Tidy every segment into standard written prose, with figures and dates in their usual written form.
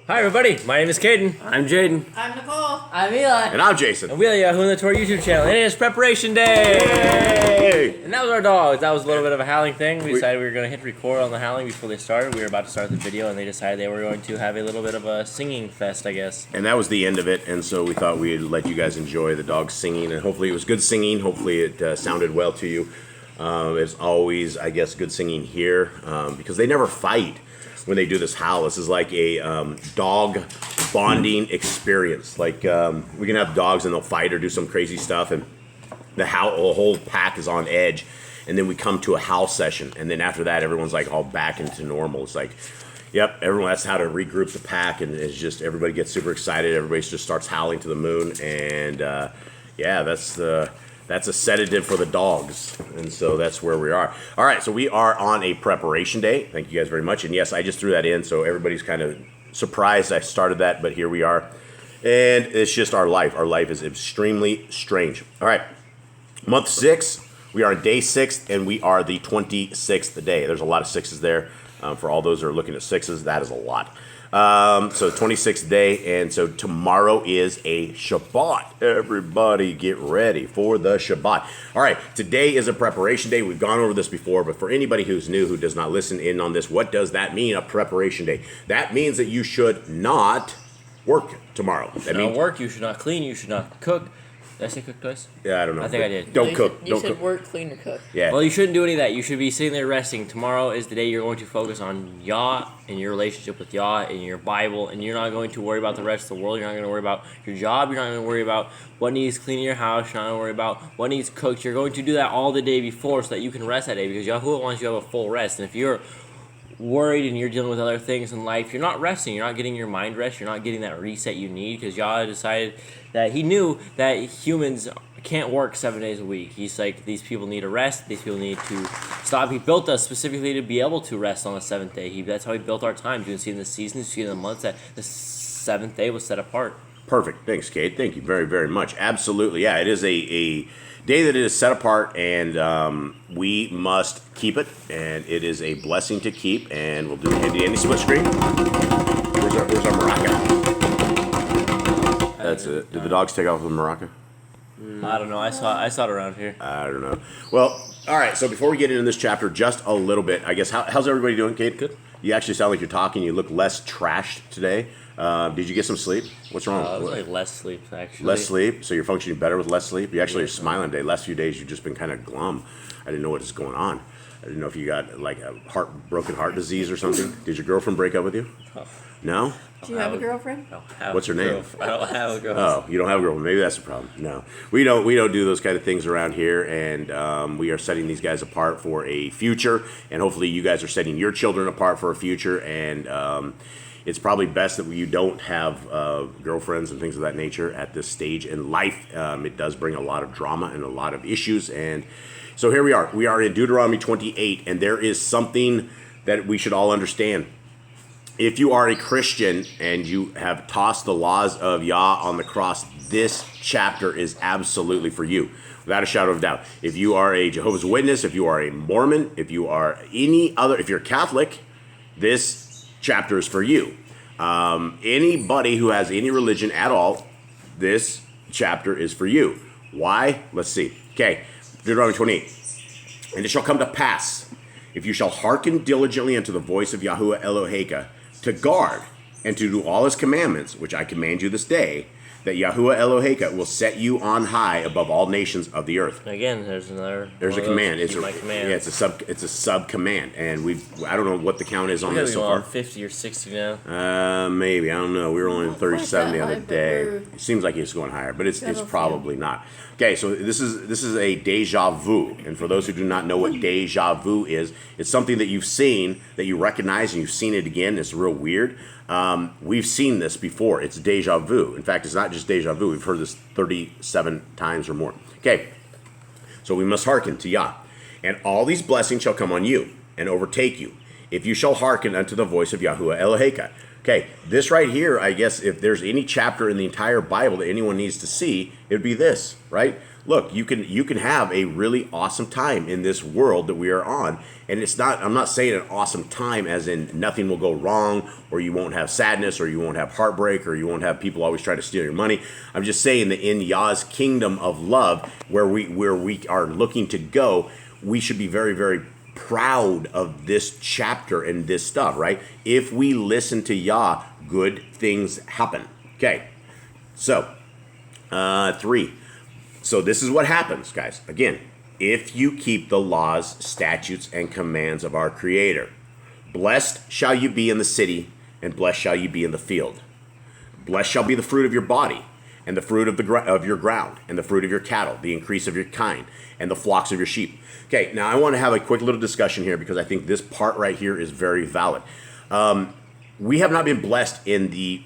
Hi everybody, my name is Caden. I'm Jaden. I'm Nicole. I'm Eli. And I'm Jason. And we are Yahoo in the Torah YouTube channel. And it is preparation day! Yay! And that was our dogs. That was a little bit of a howling thing. We decided we were going to hit record on the howling before they started. We were about to start the video and they decided they were going to have a little bit of a singing fest, I guess. And that was the end of it, and so we thought we'd let you guys enjoy the dogs singing, and hopefully it was good singing. Hopefully it sounded well to you. It's always, I guess, good singing here because they never fight when they do this howl. This is like a dog bonding experience. Like we can have dogs and they'll fight or do some crazy stuff, and the whole pack is on edge, and then we come to a howl session, and then after that everyone's like all back into normal. It's like, yep, everyone, that's how to regroup the pack, and it's just everybody gets super excited. Everybody just starts howling to the moon, and yeah, that's a sedative for the dogs, and so that's where we are. All right, so we are on a preparation day. Thank you guys very much, and yes, I just threw that in, so everybody's kind of surprised I started that, but here we are, and it's just our life. Our life is extremely strange. All right, month 6, we are on day 6, and we are the 26th day. There's a lot of 6s there. For all those that are looking at 6s, that is a lot. So 26th day, and so tomorrow is a Shabbat. Everybody get ready for the Shabbat. All right, today is a preparation day. We've gone over this before, but for anybody who's new, who does not listen in on this, what does that mean, a preparation day? That means that you should not work tomorrow. You should not work, you should not clean, you should not cook. Did I say cook twice? Yeah, I don't know. I think I did. Don't cook. You should work, clean, or cook. Yeah. Well, you shouldn't do any of that. You should be sitting there resting. Tomorrow is the day you're going to focus on Yah and your relationship with Yah and your Bible, and you're not going to worry about the rest of the world. You're not going to worry about your job. You're not going to worry about what needs cleaning your house. You're not going to worry about what needs cooked. You're going to do that all the day before so that you can rest that day, because Yahuwah wants you to have a full rest. And if you're worried and you're dealing with other things in life, you're not resting. You're not getting your mind rest. You're not getting that reset you need, because Yah decided that he knew that humans can't work 7 days a week. He's like, these people need a rest. These people need to stop. He built us specifically to be able to rest on the 7th day. That's how he built our time. You can see in the seasons, you see in the months that the 7th day was set apart. Perfect. Thanks, Kate. Thank you very, very much. Absolutely. Yeah, it is a day that is set apart, and we must keep it, and it is a blessing to keep, and we'll do any split screen. Where's our maraca? That's it. Did the dogs take off the maraca? I don't know. I saw it around here. I don't know. Well, all right. So before we get into this chapter, just a little bit, I guess. How's everybody doing, Kate? Good. You actually sound like you're talking. You look less trashed today. Did you get some sleep? What's wrong? It was like less sleep, actually. Less sleep. So you're functioning better with less sleep. You actually are smiling today. Last few days you've just been kind of glum. I didn't know what is going on. I didn't know if you got like a broken heart disease or something. Did your girlfriend break up with you? Oh. No. Do you have a girlfriend? What's her name? I don't have a girlfriend. Oh, you don't have a girlfriend. Maybe that's the problem. No, we don't do those kind of things around here, and we are setting these guys apart for a future, and hopefully you guys are setting your children apart for a future, and it's probably best that you don't have girlfriends and things of that nature at this stage in life. It does bring a lot of drama and a lot of issues, and so here we are. We are in Deuteronomy 28, and there is something that we should all understand. If you are a Christian and you have tossed the laws of Yah on the cross, this chapter is absolutely for you, without a shadow of doubt. If you are a Jehovah's Witness, if you are a Mormon, if you are if you're Catholic, this chapter is for you. Anybody who has any religion at all, this chapter is for you. Why? Let's see. Okay, Deuteronomy 28. And it shall come to pass, if you shall hearken diligently unto the voice of Yahuwah Eloheka, to guard and to do all his commandments, which I command you this day, that Yahuwah Eloheka will set you on high above all nations of the earth. Again, there's a command. It's a sub command, and I don't know what the count is on this so far. 50 or 60 now. Maybe, I don't know. We were only in 37 the other day. It seems like it's going higher, but it's probably not. Okay, so this is a deja vu, and for those who do not know what deja vu is, it's something that you've seen, that you recognize, and you've seen it again. It's real weird. We've seen this before. It's deja vu. In fact, it's not just deja vu. We've heard this 37 times or more. Okay, so we must hearken to Yah. And all these blessings shall come on you and overtake you, if you shall hearken unto the voice of Yahuwah Eloheka. Okay, this right here, I guess, if there's any chapter in the entire Bible that anyone needs to see, it would be this, right? look, you can have a really awesome time in this world that we are on. And it's not, I'm not saying an awesome time as in nothing will go wrong, or you won't have sadness, or you won't have heartbreak, or you won't have people always try to steal your money. I'm just saying that in Yah's kingdom of love, where we are looking to go, we should be very, very proud of this chapter and this stuff, right? If we listen to Yah, good things happen. Okay, so 3. So this is what happens, guys. Again, if you keep the laws, statutes, and commands of our Creator, blessed shall you be in the city, and blessed shall you be in the field. Blessed shall be the fruit of your body, and the fruit of your ground, and the fruit of your cattle, the increase of your kind, and the flocks of your sheep. Okay, now I want to have a quick little discussion here because I think this part right here is very valid. We have not been blessed in the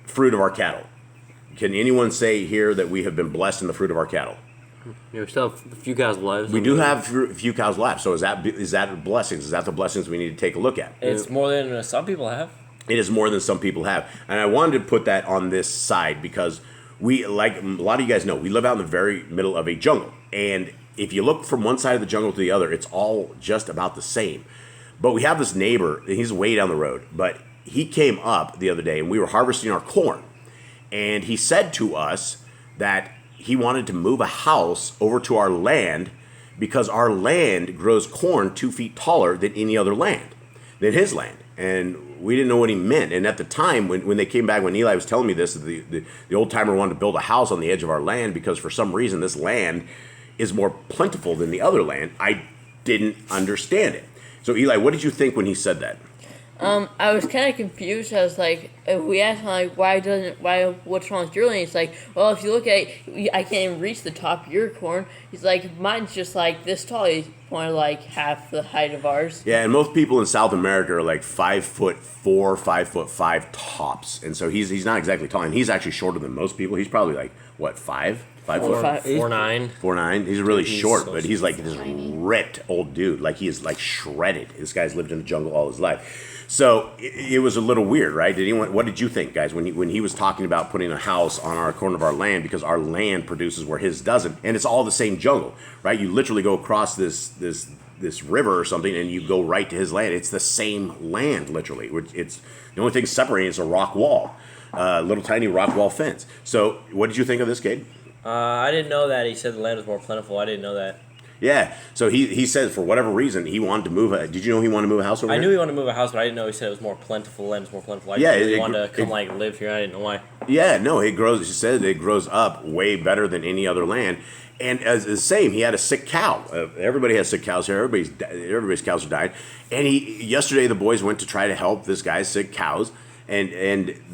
fruit of our cattle. Can anyone say here that we have been blessed in the fruit of our cattle? Yeah, we still have a few cows lives. We do have a few cows left. So is that blessings? Is that the blessings we need to take a look at? It's more than some people have. It is more than some people have. And I wanted to put that on this side because we, like a lot of you guys know, we live out in the very middle of a jungle. And if you look from one side of the jungle to the other, it's all just about the same. But we have this neighbor, and he's way down the road, but he came up the other day and we were harvesting our corn. And he said to us that he wanted to move a house over to our land because our land grows corn 2 feet taller than any other land, than his land. And we didn't know what he meant. And at the time, when they came back, when Eli was telling me this, the old timer wanted to build a house on the edge of our land because for some reason this land is more plentiful than the other land. I didn't understand it. So Eli, what did you think when he said that? I was kind of confused. I was like, if we asked him, like, what's wrong with your land? He's like, well, if you look at it, I can't even reach the top of your corn. He's like, mine's just like this tall. He's more like half the height of ours. Yeah, and most people in South America are like 5'4", 5'5" tops. And so he's not exactly tall. And he's actually shorter than most people. He's probably like, what, 5 foot? 4'9". 4'9". He's really short, so but he's like this ripped old dude. Like he is like shredded. This guy's lived in the jungle all his life. So it was a little weird, right? What did you think, guys, when he was talking about putting a house on our corner of our land because our land produces where his doesn't, and it's all the same jungle, right? You literally go across this river or something, and you go right to his land. It's the same land, literally. It's the only thing separating is a rock wall, little tiny rock wall fence. So what did you think of this, Cade? I didn't know that. He said the land was more plentiful. I didn't know that. Yeah, so he said for whatever reason he wanted to move. Did you know he wanted to move a house over here? I knew he wanted to move a house, but I didn't know he said it was more plentiful. Land is more plentiful. Yeah, he wanted to come live here. I didn't know why. Yeah, no, it grows. He said it grows up way better than any other land. And as the same, he had a sick cow. Everybody has sick cows here. Everybody's cows are dying. And yesterday the boys went to try to help this guy's sick cows, and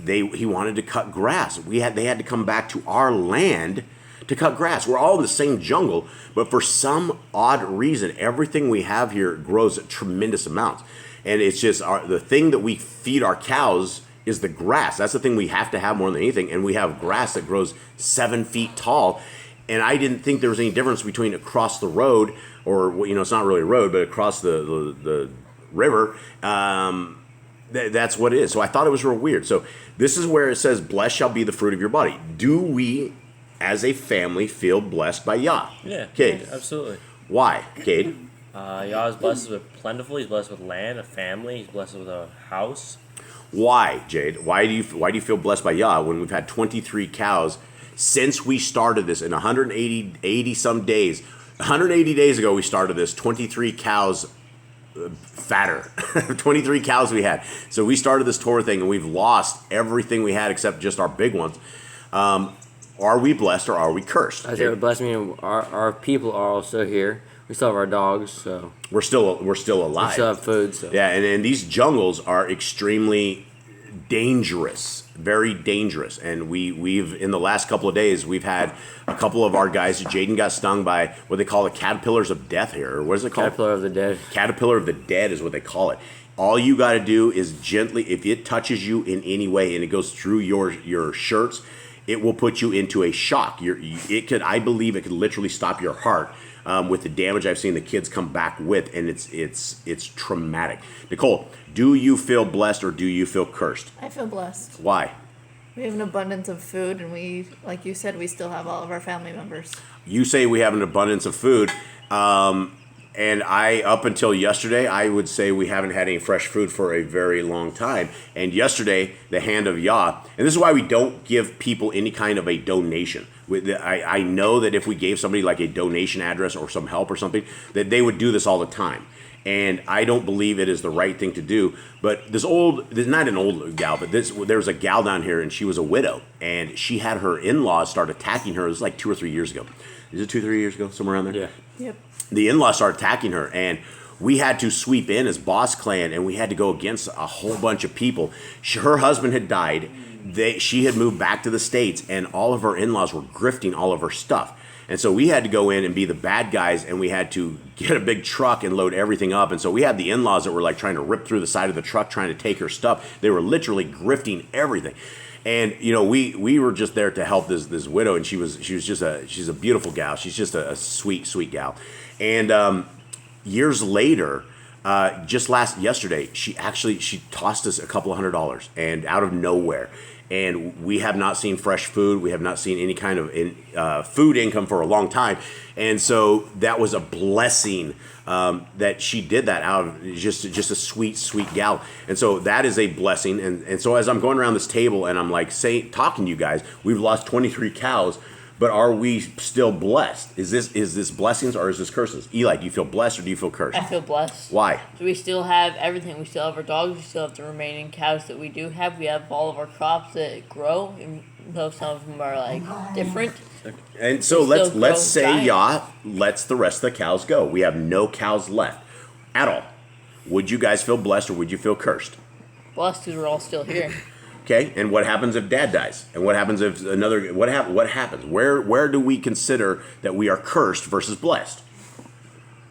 he wanted to cut grass. They had to come back to our land to cut grass. We're all in the same jungle, but for some odd reason, everything we have here grows at tremendous amounts. And it's just the thing that we feed our cows is the grass. That's the thing we have to have more than anything. And we have grass that grows 7 feet tall. And I didn't think there was any difference between across the road, or it's not really a road, but across the river. That's what it is. So I thought it was real weird. So this is where it says, "Blessed shall be the fruit of your body." Do we, as a family, feel blessed by Yah? Yeah, Cade. absolutely. Why, Cade? Yah is blessed with plentiful. He's blessed with land, a family. He's blessed with a house. Why, Jade? Why do you feel blessed by Yah when we've had 23 cows since we started this in 180 some days? 180 days ago we started this. 23 cows fatter. 23 cows we had. So we started this Torah thing and we've lost everything we had except just our big ones. Are we blessed or are we cursed? I say we're blessed, meaning our people are also here. We still have our dogs, so we're still alive. We still have food, so yeah. And these jungles are extremely dangerous, very dangerous. And we've in the last couple of days we've had a couple of our guys. Jaden got stung by what they call the caterpillars of death here. Or what is it called? Caterpillar of the dead. Caterpillar of the dead is what they call it. All you got to do is gently, if it touches you in any way and it goes through your shirts, it will put you into a shock. I believe it could literally stop your heart with the damage I've seen the kids come back with, and it's traumatic. Nicole, do you feel blessed or do you feel cursed? I feel blessed. Why? We have an abundance of food, and we, like you said, we still have all of our family members. You say we have an abundance of food, and up until yesterday, I would say we haven't had any fresh food for a very long time. And yesterday, the hand of Yah, and this is why we don't give people any kind of a donation. I know that if we gave somebody like a donation address or some help or something, that they would do this all the time. And I don't believe it is the right thing to do. But this not an old gal, but there was a gal down here, and she was a widow. And she had her in-laws start attacking her. It was like 2 or 3 years ago. Is it 2 or 3 years ago? Somewhere around there? Yeah. Yep. The in-laws started attacking her. And we had to sweep in as boss clan, and we had to go against a whole bunch of people. Her husband had died. She had moved back to the States, and all of her in-laws were grifting all of her stuff. And so we had to go in and be the bad guys, and we had to get a big truck and load everything up. And so we had the in-laws that were like trying to rip through the side of the truck, trying to take her stuff. They were literally grifting everything. And we were just there to help this widow, and she's a beautiful gal. She's just a sweet gal. And years later, yesterday, she tossed us a couple of $100, and out of nowhere. And we have not seen fresh food. We have not seen any kind of food income for a long time. And so that was a blessing that she did that out of just a sweet gal. And so that is a blessing. And so as I'm going around this table and I'm like talking to you guys, we've lost 23 cows, but are we still blessed? Is this blessings or is this curses? Eli, do you feel blessed or do you feel cursed? I feel blessed. Why? So we still have everything. We still have our dogs. We still have the remaining cows that we do have. We have all of our crops that grow, and though some of them are like different. And so let's say Yah lets the rest of the cows go. We have no cows left at all. Would you guys feel blessed or would you feel cursed? Blessed because we're all still here. Okay, and what happens if Dad dies? And what happens if what happens? Where do we consider that we are cursed versus blessed?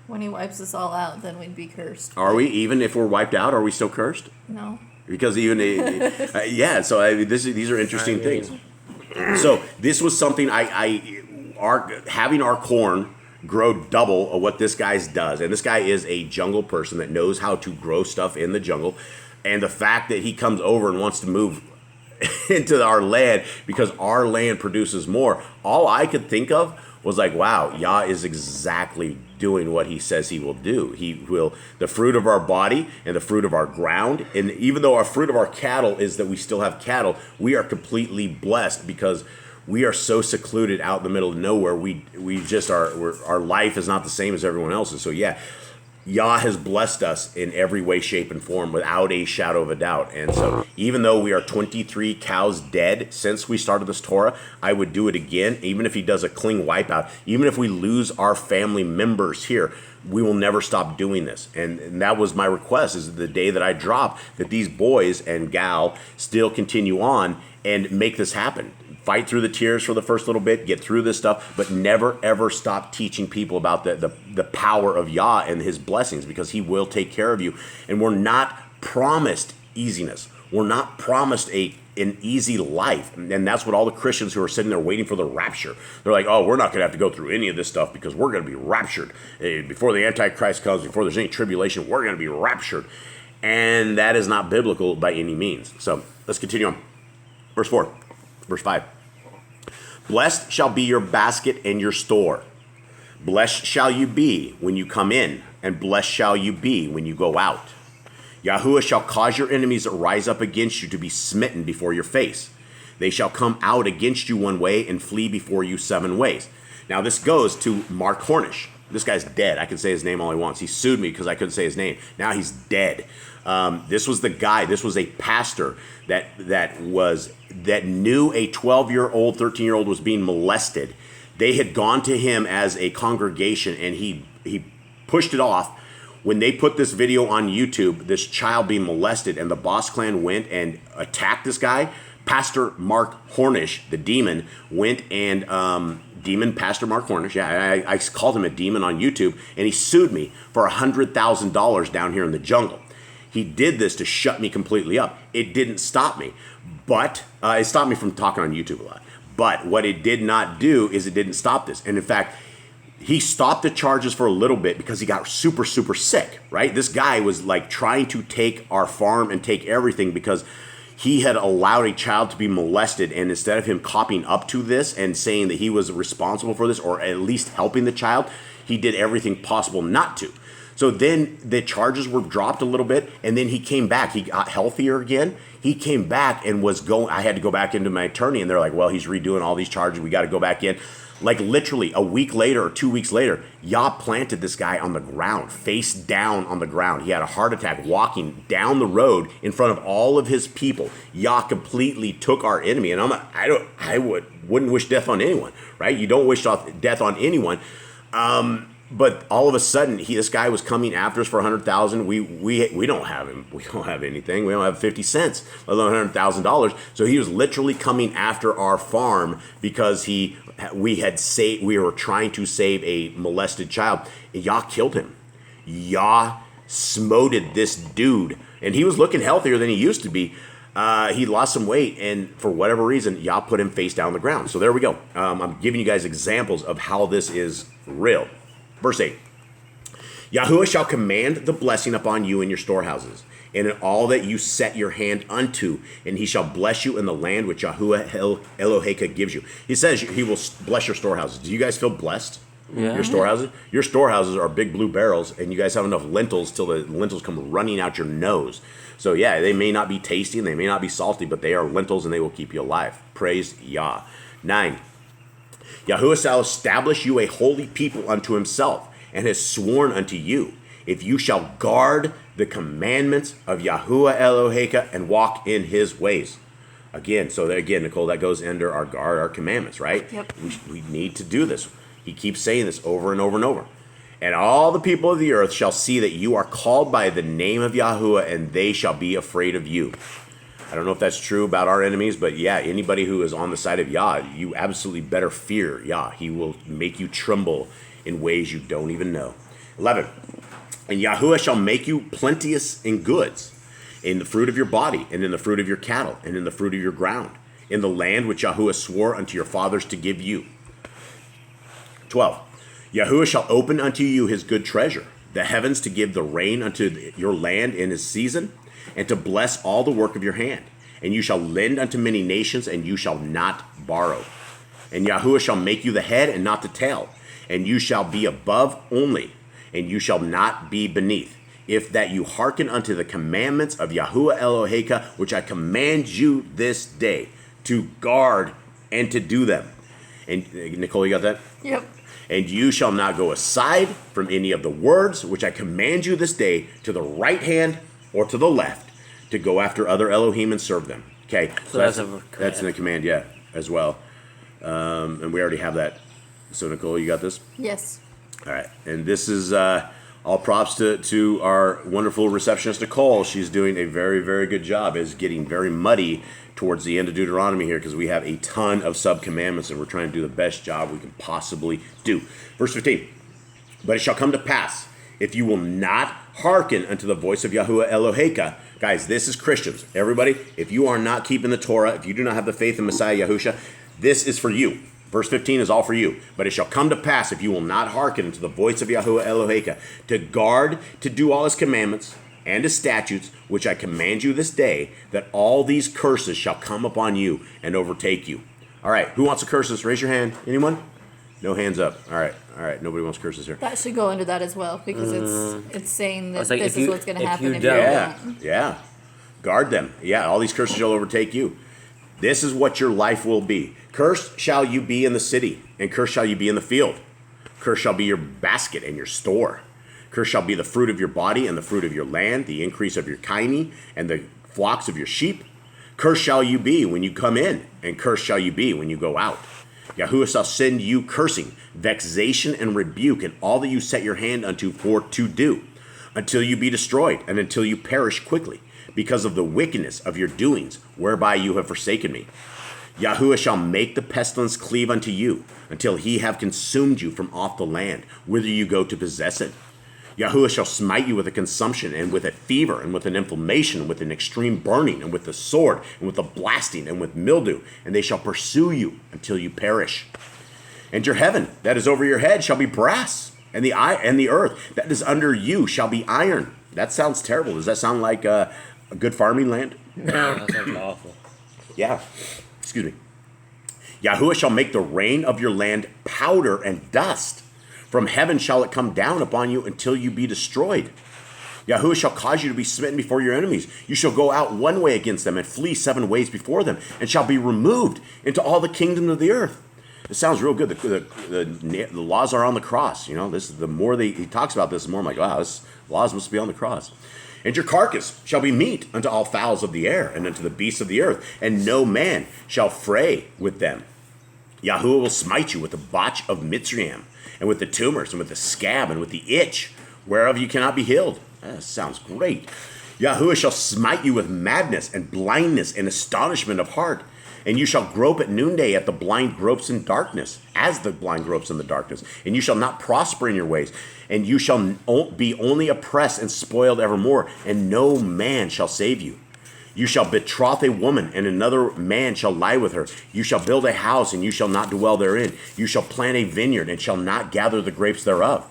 When he wipes us all out, then we'd be cursed. Are we? Even if we're wiped out, are we still cursed? No. Because yeah. So these are interesting things. So this was something having our corn grow double of what this guy does, and this guy is a jungle person that knows how to grow stuff in the jungle. And the fact that he comes over and wants to move into our land because our land produces more, all I could think of was like, wow, Yah is exactly doing what he says he will do. He will, the fruit of our body and the fruit of our ground. And even though our fruit of our cattle is that we still have cattle, we are completely blessed because we are so secluded out in the middle of nowhere. Our life is not the same as everyone else's. So yeah, Yah has blessed us in every way, shape, and form without a shadow of a doubt. And so even though we are 23 cows dead since we started this Torah, I would do it again, even if he does a clean wipeout. Even if we lose our family members here, we will never stop doing this. And that was my request, is the day that I drop, that these boys and gal still continue on and make this happen. Fight through the tears for the first little bit, get through this stuff, but never, ever stop teaching people about the power of Yah and his blessings, because he will take care of you. And we're not promised easiness. We're not promised an easy life. And that's what all the Christians who are sitting there waiting for the rapture, they're like, oh, we're not going to have to go through any of this stuff because we're going to be raptured. Before the Antichrist comes, before there's any tribulation, we're going to be raptured. And that is not biblical by any means. So let's continue on. Verse 4. Verse 5. Blessed shall be your basket and your store. Blessed shall you be when you come in, and blessed shall you be when you go out. Yahuwah shall cause your enemies that rise up against you to be smitten before your face. They shall come out against you one way and flee before you 7 ways. Now this goes to Mark Hornish. This guy's dead. I can say his name all he wants. He sued me because I couldn't say his name. Now he's dead. This was the guy. This was a pastor that knew a 12-year-old, 13-year-old was being molested. They had gone to him as a congregation, and he pushed it off. When they put this video on YouTube, this child being molested, and the Boss Clan went and attacked this guy, Pastor Mark Hornish, the demon, went and demon Pastor Mark Hornish. Yeah, I called him a demon on YouTube, and he sued me for $100,000 down here in the jungle. He did this to shut me completely up. It didn't stop me, but it stopped me from talking on YouTube a lot. But what it did not do is it didn't stop this. And in fact, he stopped the charges for a little bit because he got super, super sick, right? This guy was like trying to take our farm and take everything because he had allowed a child to be molested, and instead of him copying up to this and saying that he was responsible for this, or at least helping the child, he did everything possible not to. So then the charges were dropped a little bit, and then he came back. He got healthier again. He came back and was going. I had to go back into my attorney, and they're like, well, he's redoing all these charges. We got to go back in. Like literally a week later or 2 weeks later, Yah planted this guy on the ground, face down on the ground. He had a heart attack walking down the road in front of all of his people. Yah completely took our enemy, and I wouldn't wish death on anyone, right? You don't wish death on anyone. But all of a sudden, this guy was coming after us for $100,000. We don't have him. We don't have anything. We don't have 50 cents, let alone $100,000. So he was literally coming after our farm because we were trying to save a molested child. Yah killed him. Yah smoted this dude, and he was looking healthier than he used to be. He lost some weight, and for whatever reason, Yah put him face down on the ground. So there we go. I'm giving you guys examples of how this is real. Verse 8, Yahuwah shall command the blessing upon you in your storehouses, and in all that you set your hand unto, and he shall bless you in the land which Yahuwah Eloheka gives you. He says he will bless your storehouses. Do you guys feel blessed? Yeah. Your storehouses? Your storehouses are big blue barrels, and you guys have enough lentils till the lentils come running out your nose. So yeah, they may not be tasty and they may not be salty, but they are lentils and they will keep you alive. Praise Yah. 9. Yahuwah shall establish you a holy people unto himself, and has sworn unto you, if you shall guard the commandments of Yahuwah Eloheka and walk in his ways. Again, Nicole, that goes under our commandments, right? Yep. We need to do this. He keeps saying this over and over and over. And all the people of the earth shall see that you are called by the name of Yahuwah, and they shall be afraid of you. I don't know if that's true about our enemies, but yeah, anybody who is on the side of Yah, you absolutely better fear Yah. He will make you tremble in ways you don't even know. 11. And Yahuwah shall make you plenteous in goods, in the fruit of your body, and in the fruit of your cattle, and in the fruit of your ground, in the land which Yahuwah swore unto your fathers to give you. 12. Yahuwah shall open unto you his good treasure, the heavens to give the rain unto your land in his season, and to bless all the work of your hand. And you shall lend unto many nations, and you shall not borrow. And Yahuwah shall make you the head and not the tail, and you shall be above only, and you shall not be beneath, if that you hearken unto the commandments of Yahuwah Eloheka, which I command you this day, to guard and to do them. And Nicole, you got that? Yep. And you shall not go aside from any of the words which I command you this day, to the right hand or to the left, to go after other Elohim and serve them. Okay, so that's in the command, yeah, as well. And we already have that. So Nicole, you got this? Yes. All right, and this is all props to our wonderful receptionist Nicole. She's doing a very, very good job. It's getting very muddy towards the end of Deuteronomy here because we have a ton of sub-commandments and we're trying to do the best job we can possibly do. Verse 15, but it shall come to pass, if you will not hearken unto the voice of Yahuwah Eloheka. Guys, this is Christians. Everybody, if you are not keeping the Torah, if you do not have the faith in Messiah Yahusha, this is for you. Verse 15 is all for you. But it shall come to pass, if you will not hearken unto the voice of Yahuwah Eloheka, to guard, to do all his commandments and his statutes, which I command you this day, that all these curses shall come upon you and overtake you. All right, who wants to curse us? Raise your hand. Anyone? No hands up. All right. Nobody wants curses here. That should go into that as well because it's saying that like, this is what's going to happen if you don't. Yeah. Guard them. Yeah, all these curses shall overtake you. This is what your life will be. Cursed shall you be in the city, and cursed shall you be in the field. Cursed shall be your basket and your store. Cursed shall be the fruit of your body and the fruit of your land, the increase of your kine and the flocks of your sheep. Cursed shall you be when you come in, and cursed shall you be when you go out. Yahuwah shall send you cursing, vexation, and rebuke in all that you set your hand unto for to do, until you be destroyed, and until you perish quickly, because of the wickedness of your doings, whereby you have forsaken me. Yahuwah shall make the pestilence cleave unto you, until he have consumed you from off the land, whither you go to possess it. Yahuwah shall smite you with a consumption, and with a fever, and with an inflammation, and with an extreme burning, and with the sword, and with a blasting, and with mildew, and they shall pursue you until you perish. And your heaven that is over your head shall be brass, and the earth that is under you shall be iron. That sounds terrible. Does that sound like a good farming land? That sounds awful. Yeah. Excuse me. Yahuwah shall make the rain of your land powder and dust. From heaven shall it come down upon you until you be destroyed. Yahuwah shall cause you to be smitten before your enemies. You shall go out one way against them and flee 7 ways before them, and shall be removed into all the kingdom of the earth. It sounds real good. The laws are on the cross. You know, this is the more he talks about this, the more I'm like, wow, this laws must be on the cross. And your carcass shall be meat unto all fowls of the air, and unto the beasts of the earth, and no man shall fray with them. Yahuwah will smite you with the botch of Mitzrayim, and with the tumors, and with the scab, and with the itch, whereof you cannot be healed. That sounds great. Yahuwah shall smite you with madness, and blindness, and astonishment of heart. And you shall grope at noonday at the blind gropes in darkness, as the blind gropes in the darkness. And you shall not prosper in your ways. And you shall be only oppressed and spoiled evermore, and no man shall save you. You shall betroth a woman, and another man shall lie with her. You shall build a house, and you shall not dwell therein. You shall plant a vineyard, and shall not gather the grapes thereof.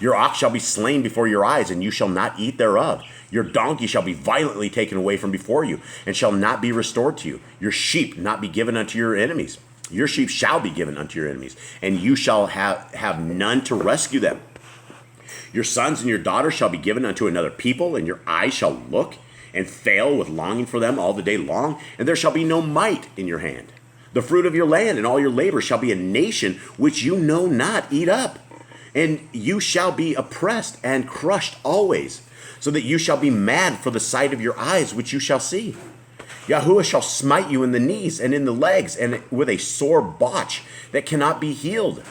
Your ox shall be slain before your eyes, and you shall not eat thereof. Your donkey shall be violently taken away from before you, and shall not be restored to you. Your sheep not be given unto your enemies. Your sheep shall be given unto your enemies, and you shall have none to rescue them. Your sons and your daughters shall be given unto another people, and your eyes shall look and fail with longing for them all the day long, and there shall be no might in your hand. The fruit of your land and all your labor shall be a nation which you know not eat up. And you shall be oppressed and crushed always, so that you shall be mad for the sight of your eyes, which you shall see. Yahuwah shall smite you in the knees and in the legs, and with a sore botch that cannot be healed.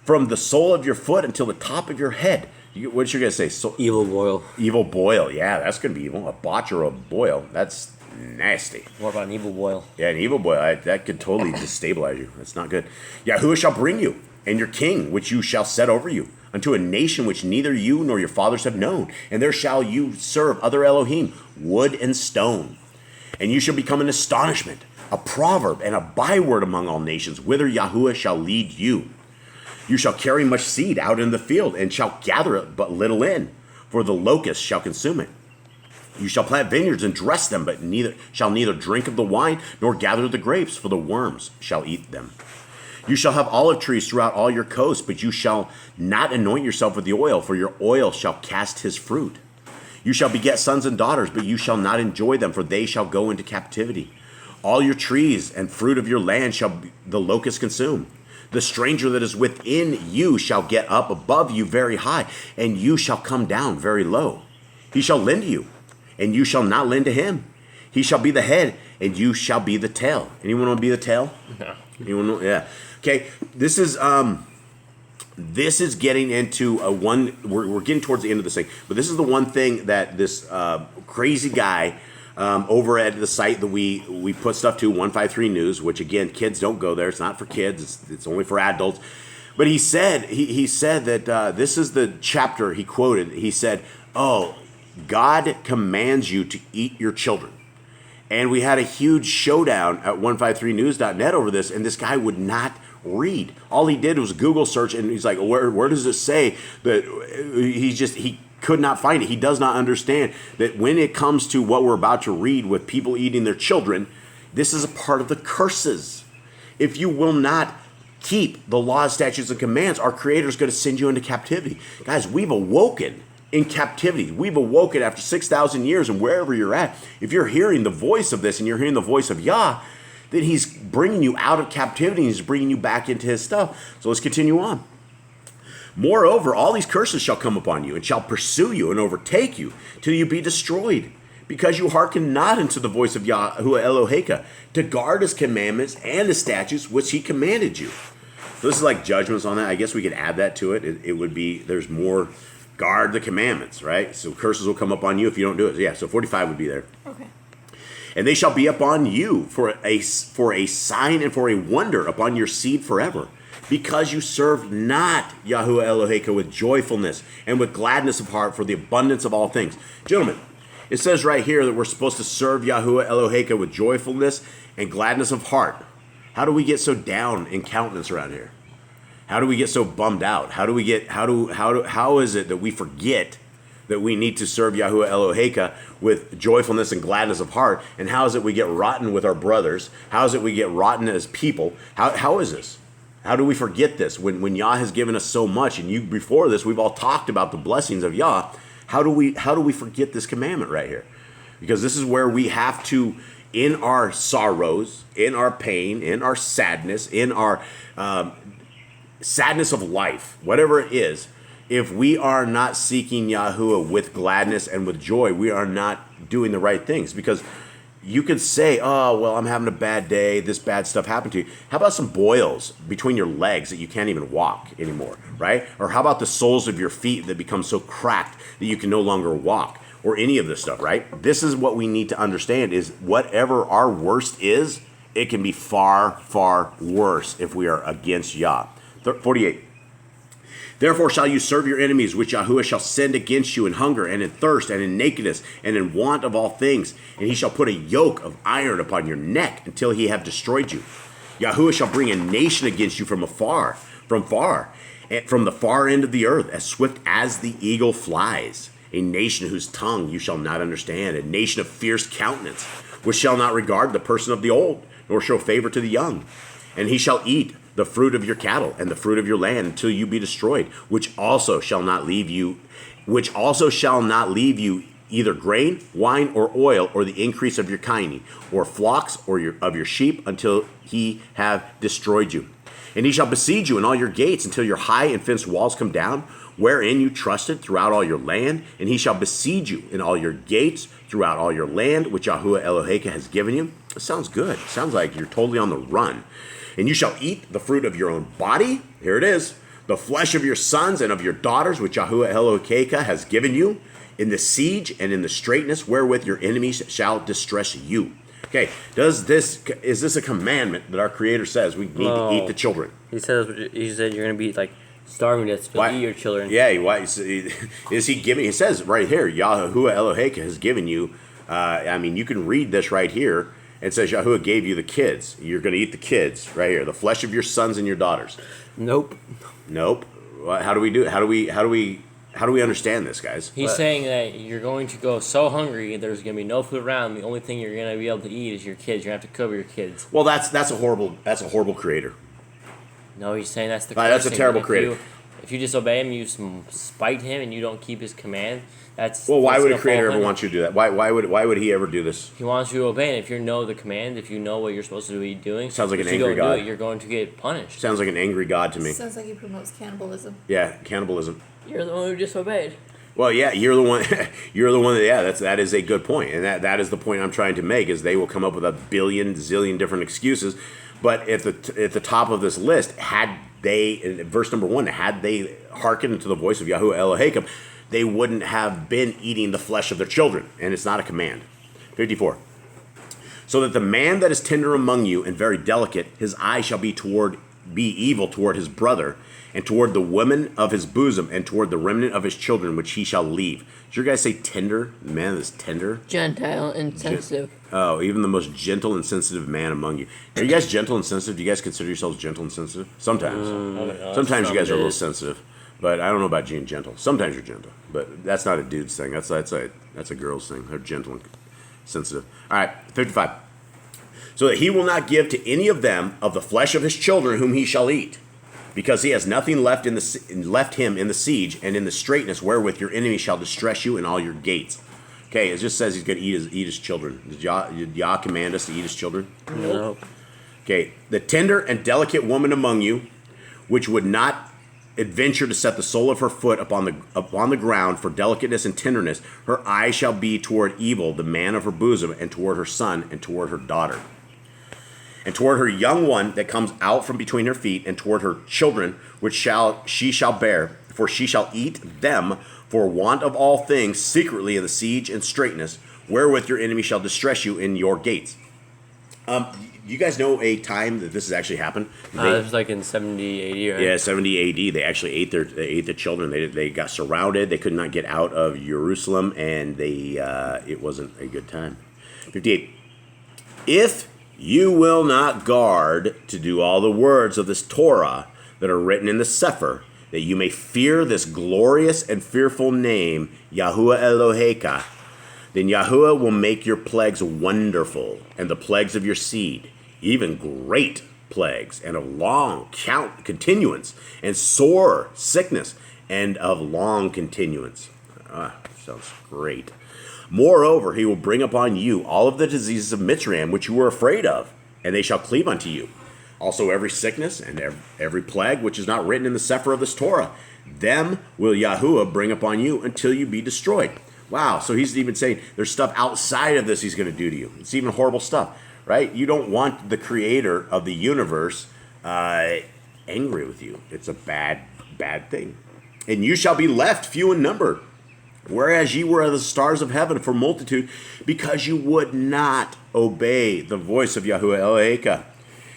From the sole of your foot until the top of your head. What you going to say? Evil boil. Evil boil. Yeah, that's going to be evil. A botch or a boil. That's nasty. What about an evil boil? Yeah, an evil boil. That could totally destabilize you. That's not good. Yahuwah shall bring you, and your king, which you shall set over you, unto a nation which neither you nor your fathers have known. And there shall you serve other Elohim, wood and stone. And you shall become an astonishment, a proverb, and a byword among all nations, whither Yahuwah shall lead you. You shall carry much seed out in the field, and shall gather it but little in, for the locust shall consume it. You shall plant vineyards and dress them, but shall neither drink of the wine, nor gather the grapes, for the worms shall eat them. You shall have olive trees throughout all your coasts, but you shall not anoint yourself with the oil, for your oil shall cast his fruit. You shall beget sons and daughters, but you shall not enjoy them, for they shall go into captivity. All your trees and fruit of your land shall the locust consume. The stranger that is within you shall get up above you very high, and you shall come down very low. He shall lend to you, and you shall not lend to him. He shall be the head, and you shall be the tail. Anyone want to be the tail? No. Anyone want, yeah. Okay, this is getting into one. We're getting towards the end of this thing, but this is the one thing that this crazy guy over at the site that we put stuff to, 153 News, which again, kids don't go there. It's not for kids. It's only for adults. But he said that this is the chapter he quoted. He said, "Oh, God commands you to eat your children." And we had a huge showdown at 153news.net over this, and this guy would not read. All he did was Google search, and he's like, where does it say that? He could not find it. He does not understand that when it comes to what we're about to read with people eating their children, this is a part of the curses. If you will not keep the laws, statutes, and commands, our Creator is going to send you into captivity. Guys, we've awoken in captivity. We've awoken after 6,000 years, and wherever you're at, if you're hearing the voice of this and you're hearing the voice of Yah, then he's bringing you out of captivity and he's bringing you back into his stuff. So let's continue on. Moreover, all these curses shall come upon you and shall pursue you and overtake you till you be destroyed, because you hearken not unto the voice of Yahuwah Eloheka to guard his commandments and his statutes which he commanded you. So this is like judgments on that. I guess we could add that to it. It would be, there's more, guard the commandments, right? So curses will come upon you if you don't do it. Yeah, so 45 would be there. Okay. And they shall be upon you for a sign and for a wonder upon your seed forever, because you serve not Yahuwah Eloheka with joyfulness and with gladness of heart for the abundance of all things. Gentlemen, it says right here that we're supposed to serve Yahuwah Eloheka with joyfulness and gladness of heart. How do we get so down in countenance around here? How do we get so bummed out? How is it that we forget that we need to serve Yahuwah Eloheka with joyfulness and gladness of heart? And how is it we get rotten with our brothers? How is it we get rotten as people? How is this? How do we forget this when Yah has given us so much? And you before this, we've all talked about the blessings of Yah. How do we forget this commandment right here? Because this is where we have to, in our sorrows, in our pain, in our sadness, in our sadness of life, whatever it is, if we are not seeking Yahuwah with gladness and with joy, we are not doing the right things. Because you could say, oh, well, I'm having a bad day, this bad stuff happened to you. How about some boils between your legs that you can't even walk anymore, right? Or how about the soles of your feet that become so cracked that you can no longer walk? Or any of this stuff, right? This is what we need to understand is whatever our worst is, it can be far, far worse if we are against Yah. 48. Therefore shall you serve your enemies, which Yahuwah shall send against you in hunger and in thirst and in nakedness and in want of all things. And he shall put a yoke of iron upon your neck until he have destroyed you. Yahuwah shall bring a nation against you from the far end of the earth, as swift as the eagle flies. A nation whose tongue you shall not understand, a nation of fierce countenance, which shall not regard the person of the old, nor show favor to the young. And he shall eat the fruit of your cattle and the fruit of your land until you be destroyed, which also shall not leave you either grain, wine, or oil, or the increase of your kine, or flocks, or of your sheep, until he have destroyed you. And he shall besiege you in all your gates until your high and fenced walls come down, wherein you trusted throughout all your land. And he shall besiege you in all your gates throughout all your land, which Yahuwah Eloheka has given you. It sounds good. It sounds like you're totally on the run. And you shall eat the fruit of your own body. Here it is. The flesh of your sons and of your daughters, which Yahuwah Eloheka has given you, in the siege and in the straitness wherewith your enemies shall distress you. Okay, is this a commandment that our Creator says we need to eat the children? He said you're going to be like starving to death if you eat your children. Yeah, why is he giving? He says right here, Yahuwah Eloheka has given you. You can read this right here. It says Yahuwah gave you the kids. You're going to eat the kids right here, the flesh of your sons and your daughters. Nope. How do we do it? How do we understand this, guys? He's saying that you're going to go so hungry, there's going to be no food around. The only thing you're going to be able to eat is your kids. You're going to have to cover your kids. Well, that's a horrible creator. No, he's saying that's the. That's a terrible creator. If you disobey him, you spite him, and you don't keep his command. Why would a creator ever want you to do that? Why would he ever do this? He wants you to obey, and if you know the command, if you know what you're supposed to be doing, sounds like an angry God. If you don't do God. it, you're going to get punished. Sounds like an angry God to me. Sounds like he promotes cannibalism. Yeah, cannibalism. You're the one who disobeyed. Well, yeah, you're the one. You're the one. That is a good point, and that is the point I'm trying to make. Is they will come up with a zillion different excuses, but at the top of this list, had they, in verse number 1, had they hearkened to the voice of Yahuwah Eloheka, they wouldn't have been eating the flesh of their children, and it's not a command. 54. So that the man that is tender among you and very delicate, his eye shall be evil toward his brother, and toward the woman of his bosom, and toward the remnant of his children, which he shall leave. Did your guys say tender? The man that's tender? Gentile and sensitive. Even the most gentle and sensitive man among you. Are you guys gentle and sensitive? Do you guys consider yourselves gentle and sensitive? Sometimes. Sometimes you guys are a little sensitive. But I don't know about being gentle. Sometimes you're gentle. But that's not a dude's thing. That's a girl's thing. They're gentle and sensitive. All right, 55. So that he will not give to any of them of the flesh of his children whom he shall eat, because he has nothing left him in the siege and in the straitness wherewith your enemy shall distress you in all your gates. Okay, it just says he's going to eat his children. Did Yah command us to eat his children? Nope. Okay, the tender and delicate woman among you, which would not adventure to set the sole of her foot upon the ground for delicateness and tenderness, her eye shall be toward evil, the man of her bosom, and toward her son, and toward her daughter, and toward her young one that comes out from between her feet, and toward her children, which she shall bear, for she shall eat them for want of all things secretly in the siege and straitness, wherewith your enemy shall distress you in your gates. You guys know a time that this has actually happened? It was like in 70 AD, right? Yeah, 70 AD. They actually ate the children. They got surrounded. They could not get out of Jerusalem, and it wasn't a good time. 58. If you will not guard to do all the words of this Torah that are written in the Sefer, that you may fear this glorious and fearful name, Yahuwah Eloheka. Then Yahuwah will make your plagues wonderful, and the plagues of your seed, even great plagues, and of long continuance, and sore sickness, and of long continuance. Sounds great. Moreover, he will bring upon you all of the diseases of Mitzrayim, which you were afraid of, and they shall cleave unto you. Also every sickness and every plague which is not written in the Sefer of this Torah, them will Yahuwah bring upon you until you be destroyed. Wow, so he's even saying there's stuff outside of this he's going to do to you. It's even horrible stuff, right? You don't want the creator of the universe angry with you. It's a bad thing. And you shall be left few in number, whereas ye were the stars of heaven for multitude, because you would not obey the voice of Yahuwah Eloheka.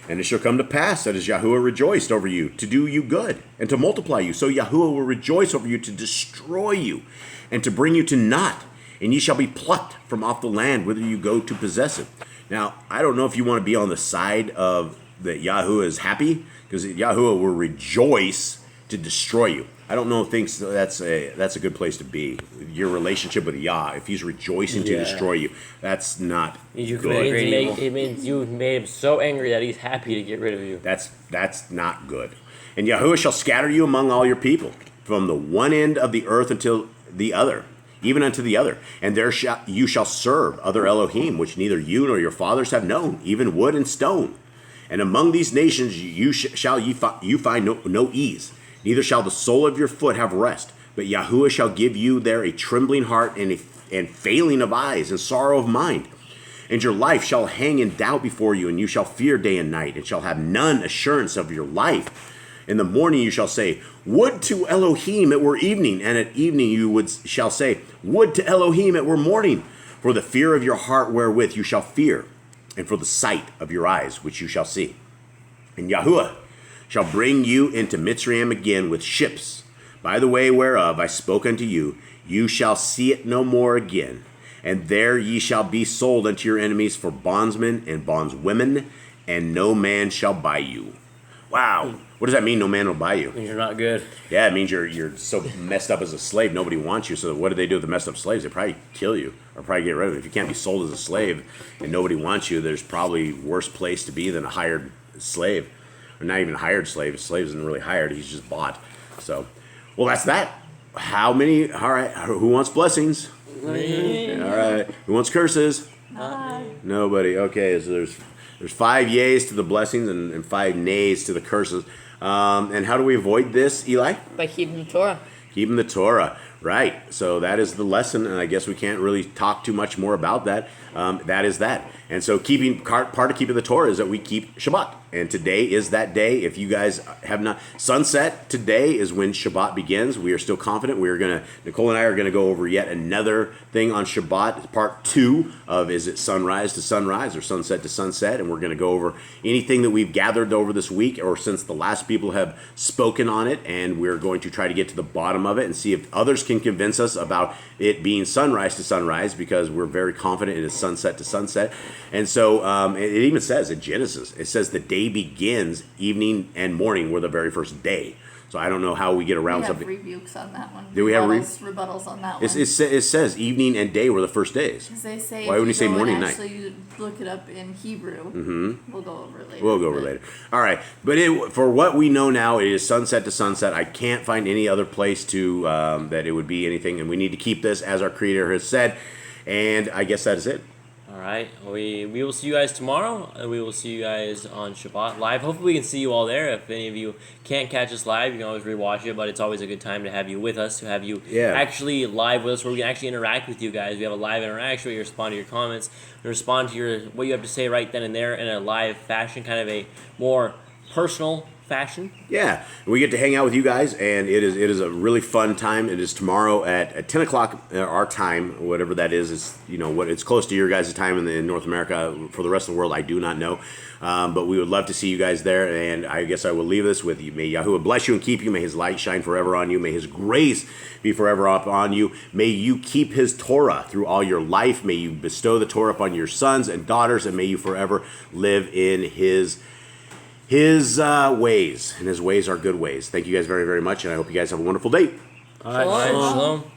And it shall come to pass that as Yahuwah rejoiced over you, to do you good, and to multiply you, so Yahuwah will rejoice over you to destroy you, and to bring you to naught. And ye shall be plucked from off the land, whither you go to possess it. Now, I don't know if you want to be on the side of that Yahuwah is happy, because Yahuwah will rejoice to destroy you. I don't know if thinks that's a good place to be. Your relationship with Yah, if he's rejoicing to destroy you, that's not good. It means you made him so angry that he's happy to get rid of you. That's not good. And Yahuwah shall scatter you among all your people, from the one end of the earth until the other, even unto the other. And there you shall serve other Elohim, which neither you nor your fathers have known, even wood and stone. And among these nations you find no ease. Neither shall the sole of your foot have rest, but Yahuwah shall give you there a trembling heart and failing of eyes and sorrow of mind. And your life shall hang in doubt before you, and you shall fear day and night, and shall have none assurance of your life. In the morning you shall say, would to Elohim it were evening, and at evening you shall say, would to Elohim it were morning. For the fear of your heart wherewith you shall fear, and for the sight of your eyes which you shall see. And Yahuwah shall bring you into Mitzrayim again with ships, by the way whereof I spoke unto you. You shall see it no more again. And there ye shall be sold unto your enemies for bondsmen and bondswomen, and no man shall buy you. Wow. What does that mean, no man will buy you? It means you're not good. Yeah, it means you're so messed up as a slave, nobody wants you. So what do they do with the messed up slaves? They probably kill you or probably get rid of you. If you can't be sold as a slave and nobody wants you, there's probably worse place to be than a hired slave. Or not even a hired slave. A slave isn't really hired. He's just bought. So, well, that's that. How many? All right. Who wants blessings? Me. All right. Who wants curses? Nobody. Okay. So there's 5 yays to the blessings and 5 nays to the curses. And how do we avoid this, Eli? By keeping the Torah. Keeping the Torah. Right. So that is the lesson, and I guess we can't really talk too much more about that. That is that. And so part of keeping the Torah is that we keep Shabbat. And today is that day. If you guys have not, sunset today is when Shabbat begins. We are still confident. Nicole and I are going to go over yet another thing on Shabbat, part 2 of is it sunrise to sunrise or sunset to sunset. And we're going to go over anything that we've gathered over this week or since the last people have spoken on it. And we're going to try to get to the bottom of it and see if others can convince us about it being sunrise to sunrise, because we're very confident it is sunset to sunset. And so it even says in Genesis, it says the day begins, evening and morning were the very first day. So I don't know how we get around we have something. rebukes on that one. Do we have rebuttals on that one? It says evening and day were the first days. Because they say why wouldn't you say morning and night? Actually, look it up in Hebrew. We'll go over it later. We'll go over later. All right, but for what we know now, it is sunset to sunset. I can't find any other place to that it would be anything, and we need to keep this as our Creator has said. And I guess that is it. All right. We will see you guys tomorrow, and we will see you guys on Shabbat live. Hopefully we can see you all there. If any of you can't catch us live, you can always rewatch it, but it's always a good time to have you with us, to have you actually live with us, where we can actually interact with you guys. We have a live interaction where you respond to your comments, and respond to what you have to say right then and there in a live fashion, kind of a more personal fashion. Yeah, we get to hang out with you guys, and it is a really fun time. It is tomorrow at 10 o'clock our time, whatever that is. It's it's close to your guys' time in North America. For the rest of the world, I do not know, but we would love to see you guys there. And I guess I will leave this with you. May Yahuwah bless you and keep you. May His light shine forever on you. May His grace be forever upon you. May you keep His Torah through all your life. May you bestow the Torah upon your sons and daughters, and may you forever live in His His ways, and His ways are good ways. Thank you guys very, very much, and I hope you guys have a wonderful day. All right, Shalom. Shalom.